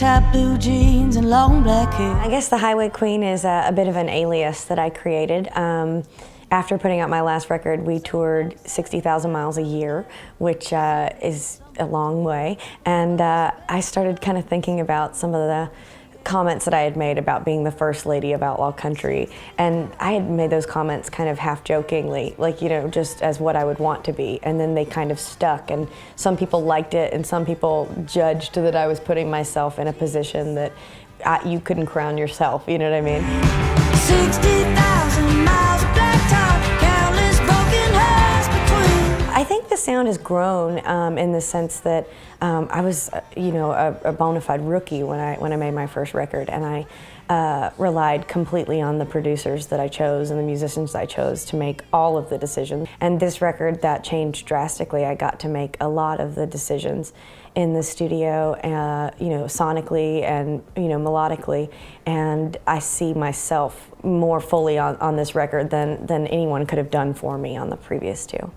top blue jeans and long black hair. I guess the Highway Queen is a bit of an alias that I created. After putting out my last record, we toured 60,000 miles a year, which is a long way. And I started kind of thinking about some of the comments that I had made about being the first lady of outlaw country. And I had made those comments kind of half jokingly, like, you know, just as what I would want to be. And then they kind of stuck, and some people liked it and some people judged that I was putting myself in a position that you couldn't crown yourself, you know what I mean? 60,000 miles of black top, countless broken hearts between. I think the sound has grown in the sense that I was, you know, a bona fide rookie when I made my first record, and I relied completely on the producers that I chose and the musicians I chose to make all of the decisions. And this record, that changed drastically. I got to make a lot of the decisions in the studio, you know, sonically and, you know, melodically, and I see myself more fully on this record than anyone could have done for me on the previous two.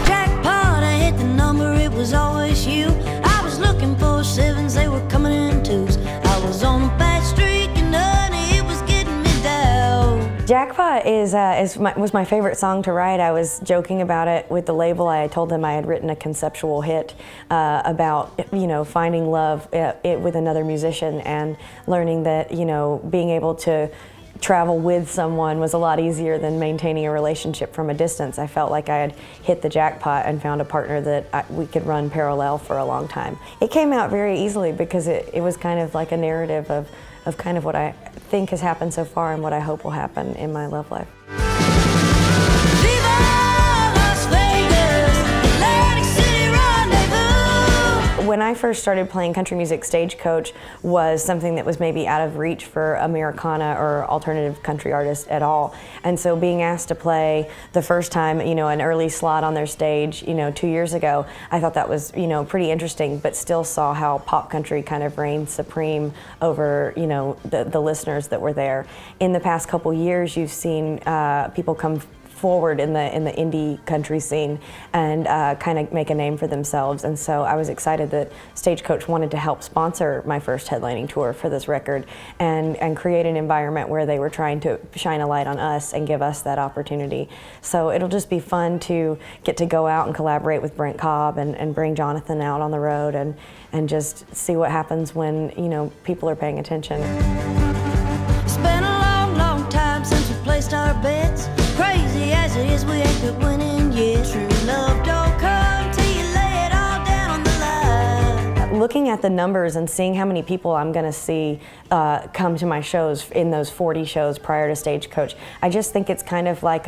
Jackpot, I hit the number, it was always you. I was looking for sevens, they were coming in twos. I was on a bad streak and honey, it was getting me down. Jackpot was my favorite song to write. I was joking about it with the label. I told them I had written a conceptual hit about, you know, finding love with another musician and learning that, you know, being able to travel with someone was a lot easier than maintaining a relationship from a distance. I felt like I had hit the jackpot and found a partner that we could run parallel for a long time. It came out very easily because it was kind of like a narrative of kind of what I think has happened so far and what I hope will happen in my love life. When I first started playing country music, Stagecoach was something that was maybe out of reach for Americana or alternative country artists at all. And so being asked to play the first time, you know, an early slot on their stage, you know, 2 years ago, I thought that was, you know, pretty interesting, but still saw how pop country kind of reigned supreme over, you know, the listeners that were there. In the past couple years, you've seen people come forward in the indie country scene and kind of make a name for themselves, and so I was excited that Stagecoach wanted to help sponsor my first headlining tour for this record and create an environment where they were trying to shine a light on us and give us that opportunity. So it'll just be fun to get to go out and collaborate with Brent Cobb and bring Jonathan out on the road and just see what happens when, you know, people are paying attention. It's been a long, long time since we placed our bets. Crazy as it is, we ain't quit winning yet. True love don't come till you lay it all down on the line. Looking at the numbers and seeing how many people I'm going to see come to my shows in those 40 shows prior to Stagecoach, I just think it's kind of like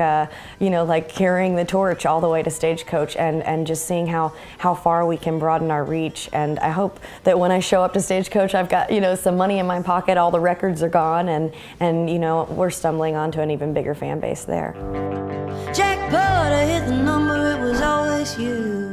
you know, like carrying the torch all the way to Stagecoach and just seeing how far we can broaden our reach. And I hope that when I show up to Stagecoach, I've got, you know, some money in my pocket, all the records are gone, and you know, we're stumbling onto an even bigger fan base there. Jackpot, I hit the number, it was always you.